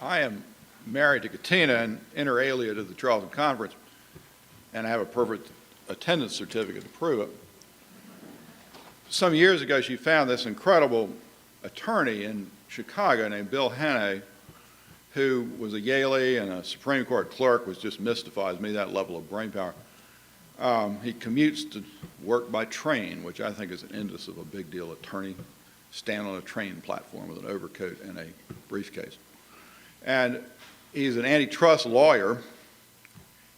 I am married to Katina and inter alia to the Charleston Conference, and I have a perfect attendance certificate to prove it. Some years ago, she found this incredible attorney in Chicago named Bill Hannay, who was a Yalie and a Supreme Court clerk, which just mystifies me, that level of brain power. He commutes to work by train, which I think is an indice of a big deal attorney, stand on a train platform with an overcoat and a briefcase. And he's an antitrust lawyer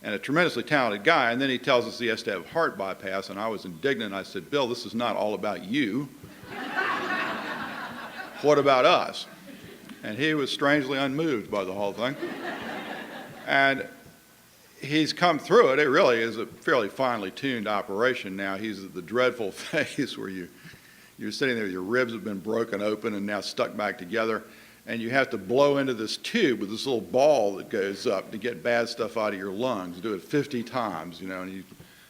and a tremendously talented guy, and then he tells us he has to have heart bypass, and I was indignant. I said, Bill, this is not all about you. What about us? And he was strangely unmoved by the whole thing. And he's come through it. It really is a fairly finely tuned operation now. He's at the dreadful phase where you're sitting there, your ribs have been broken open and now stuck back together, and you have to blow into this tube with this little ball that goes up to get bad stuff out of your lungs. Do it 50 times, and you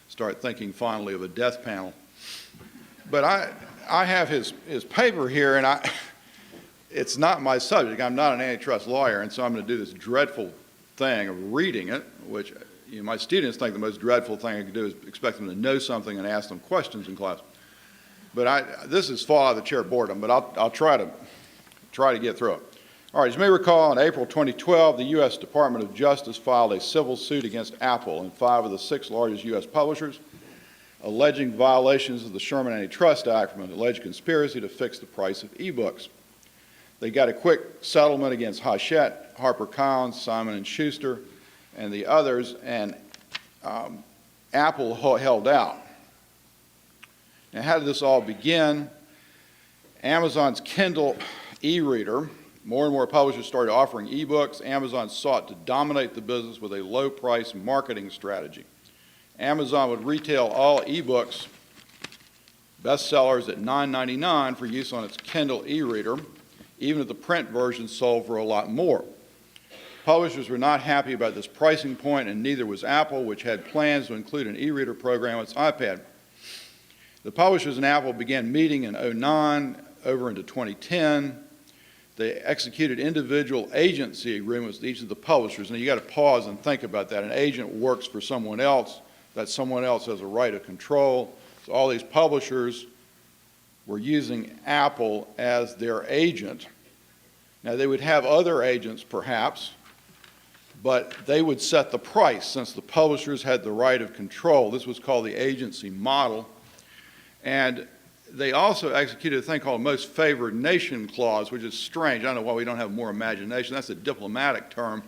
start thinking finally of a death panel. But I have his paper here, and it's not my subject. I'm not an antitrust lawyer, and so I'm going to do this dreadful thing of reading it, which my students think the most dreadful thing I can do is expect them to know something and ask them questions in class. But this is fall out of the chair boredom, but I'll try to get through it. All right, as you may recall, in April 2012, the U.S. Department of Justice filed a civil suit against Apple and 5 of the 6 largest U.S. publishers, alleging violations of the Sherman Antitrust Act from an alleged conspiracy to fix the price of e-books. They got a quick settlement against Hachette, HarperCollins, Simon & Schuster, and the others, and Apple held out. Now, how did this all begin? Amazon's Kindle e-reader, more and more publishers started offering e-books. Amazon sought to dominate the business with a low-price marketing strategy. Amazon would retail all e-books, bestsellers, at $9.99 for use on its Kindle e-reader, even if the print version sold for a lot more. Publishers were not happy about this pricing point, and neither was Apple, which had plans to include an e-reader program on its iPad. The publishers and Apple began meeting in 2009 over into 2010. They executed individual agency agreements with each of the publishers. Now, you got to pause and think about that. An agent works for someone else. That someone else has a right of control. So all these publishers were using Apple as their agent. Now, they would have other agents, perhaps, but they would set the price since the publishers had the right of control. This was called the agency model. And they also executed a thing called Most Favored Nation Clause, which is strange. I don't know why we don't have more imagination. That's a diplomatic term.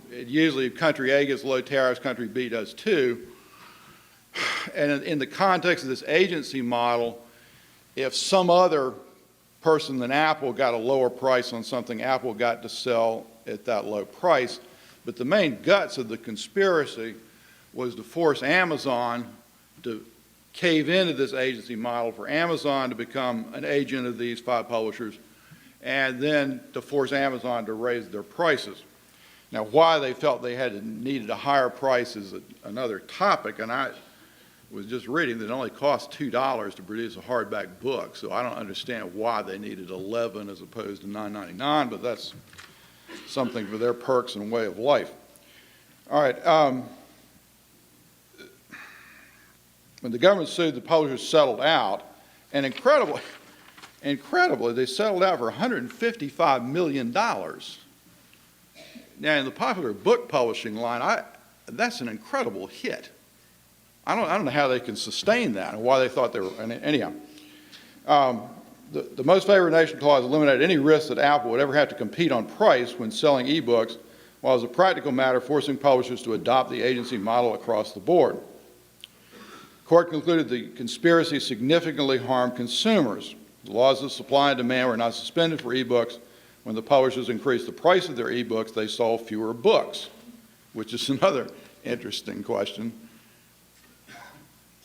Usually country A gets low tariffs, country B does too. And in the context of this agency model, if some other person than Apple got a lower price on something, Apple got to sell at that low price. But the main guts of the conspiracy was to force Amazon to cave into this agency model, for Amazon to become an agent of these 5 publishers, and then to force Amazon to raise their prices. Now, why they felt they needed a higher price is another topic, and I was just reading that it only costs $2 to produce a hardback book, so I don't understand why they needed $11 as opposed to $9.99, but that's something for their perks and way of life. All right. When the government sued, the publishers settled out, and incredibly, they settled out for $155 million. Now, in the popular book publishing line, that's an incredible hit. I don't know how they can sustain that and why they thought they were, anyhow. The Most Favored Nation Clause eliminated any risk that Apple would ever have to compete on price when selling e-books, while as a practical matter, forcing publishers to adopt the agency model across the board. The court concluded the conspiracy significantly harmed consumers. The laws of supply and demand were not suspended for e-books. When the publishers increased the price of their e-books, they sold fewer books, which is another interesting question.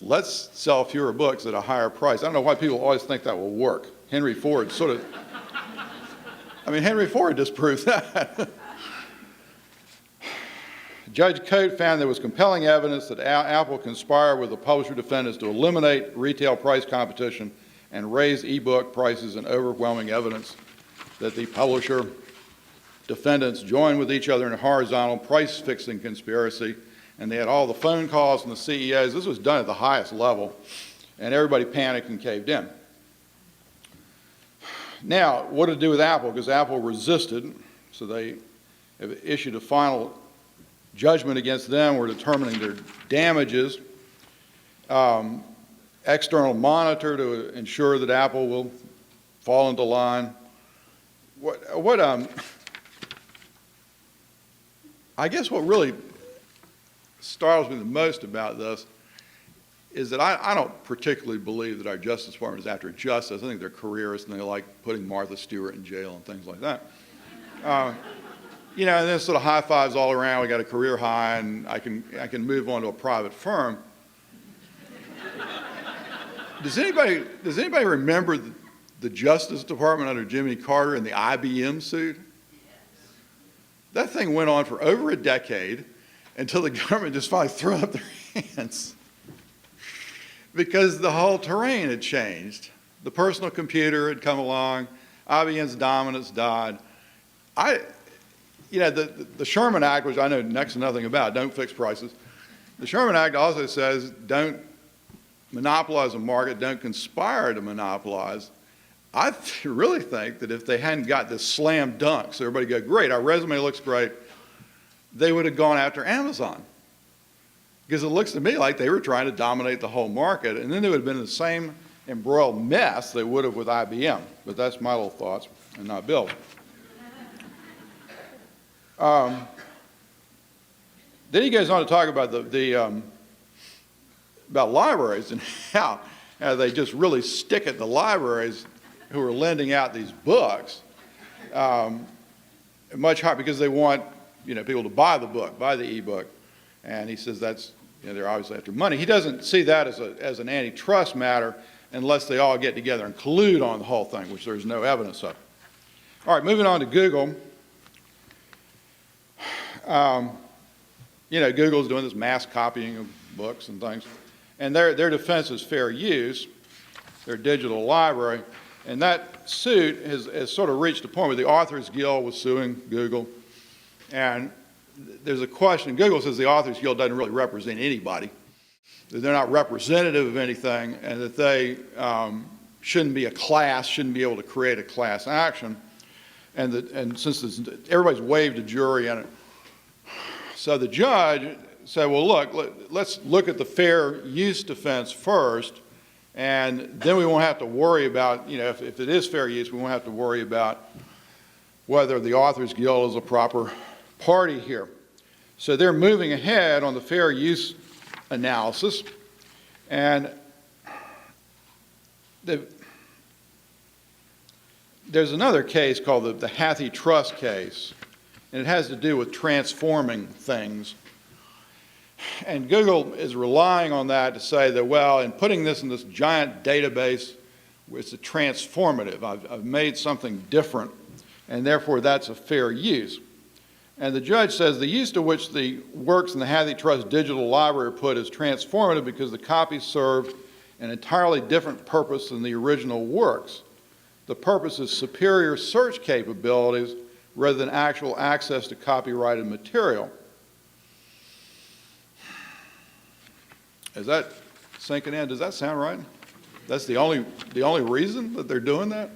Let's sell fewer books at a higher price. I don't know why people always think that will work. Henry Ford Henry Ford disproved that. Judge Coate found there was compelling evidence that Apple conspired with the publisher defendants to eliminate retail price competition and raise e-book prices, and overwhelming evidence that the publisher defendants joined with each other in a horizontal price-fixing conspiracy, and they had all the phone calls from the CEOs. This was done at the highest level, and everybody panicked and caved in. Now, what to do with Apple? Because Apple resisted, so they have issued a final judgment against them. We're determining their damages. External monitor to ensure that Apple will fall into line. I guess what really startles me the most about this is that I don't particularly believe that our Justice Department is after justice. I think they're careerists and they like putting Martha Stewart in jail and things like that. You know, and then sort of high fives all around. We got a career high, and I can move on to a private firm. Does anybody remember the Justice Department under Jimmy Carter and the IBM suit? That thing went on for over a decade until the government just finally threw up their hands because the whole terrain had changed. The personal computer had come along. IBM's dominance died. The Sherman Act, which I know next to nothing about, don't fix prices. The Sherman Act also says don't monopolize a market, don't conspire to monopolize. I really think that if they hadn't got this slam dunk, so everybody go, great, our resume looks great, they would have gone after Amazon. Because it looks to me like they were trying to dominate the whole market, and then they would have been in the same embroiled mess they would have with IBM. But that's my little thoughts, and not Bill's. Then he goes on to talk about about libraries and how they just really stick at the libraries who are lending out these books much higher because they want people to buy the book, buy the e-book, and he says that's they're obviously after money. He doesn't see that as an antitrust matter unless they all get together and collude on the whole thing, which there's no evidence of. All right, moving on to Google. Google's doing this mass copying of books and things, and their defense is fair use, their digital library, and that suit has sort of reached a point where the Authors Guild was suing Google, and there's a question. Google says the Authors Guild doesn't really represent anybody, that they're not representative of anything, and that they shouldn't be a class, shouldn't be able to create a class action, and since everybody's waived a jury in it. So the judge said, well, let's look at the fair use defense first, and then we won't have to worry about, if it is fair use, we won't have to worry about whether the Authors Guild is a proper party here. So they're moving ahead on the fair use analysis, and there's another case called the Hathi Trust case, and it has to do with transforming things. And Google is relying on that to say that, well, in putting this in this giant database, it's a transformative. I've made something different, and therefore that's a fair use. And the judge says the use to which the works in the Hathi Trust digital library are put is transformative because the copies serve an entirely different purpose than the original works. The purpose is superior search capabilities rather than actual access to copyrighted material. Is that sinking in? Does that sound right? That's the only reason that they're doing that?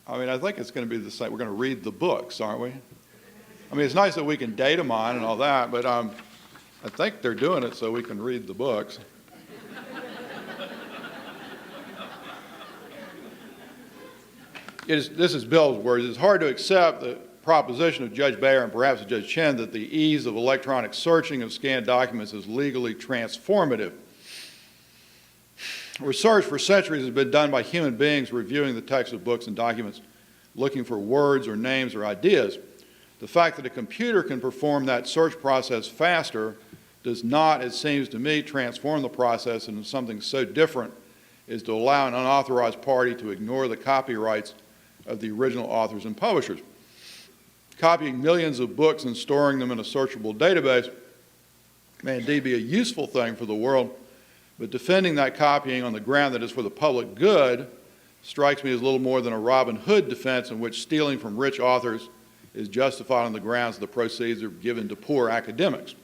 I mean, I think it's going to be the same. We're going to read the books, aren't we? I mean, it's nice that we can data mine and all that, but I think they're doing it so we can read the books. This is Bill's words. It's hard to accept the proposition of Judge Bayer and perhaps of Judge Chen that the ease of electronic searching of scanned documents is legally transformative. Research for centuries has been done by human beings reviewing the text of books and documents, looking for words or names or ideas. The fact that a computer can perform that search process faster does not, it seems to me, transform the process into something so different as to allow an unauthorized party to ignore the copyrights of the original authors and publishers. Copying millions of books and storing them in a searchable database may indeed be a useful thing for the world, but defending that copying on the ground that is for the public good strikes me as little more than a Robin Hood defense in which stealing from rich authors is justified on the grounds the proceeds are given to poor academics.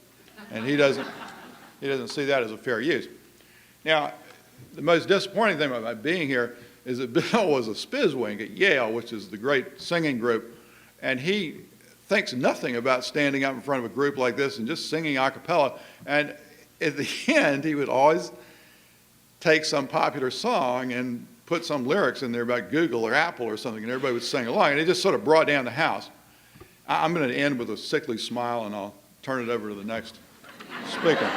And he doesn't see that as a fair use. Now, the most disappointing thing about being here is that Bill was a spizwing at Yale, which is the great singing group, and he thinks nothing about standing up in front of a group like this and just singing a cappella. And at the end, he would always take some popular song and put some lyrics in there about Google or Apple or something, and everybody would sing along. And it just sort of brought down the house. I'm going to end with a sickly smile, and I'll turn it over to the next speaker.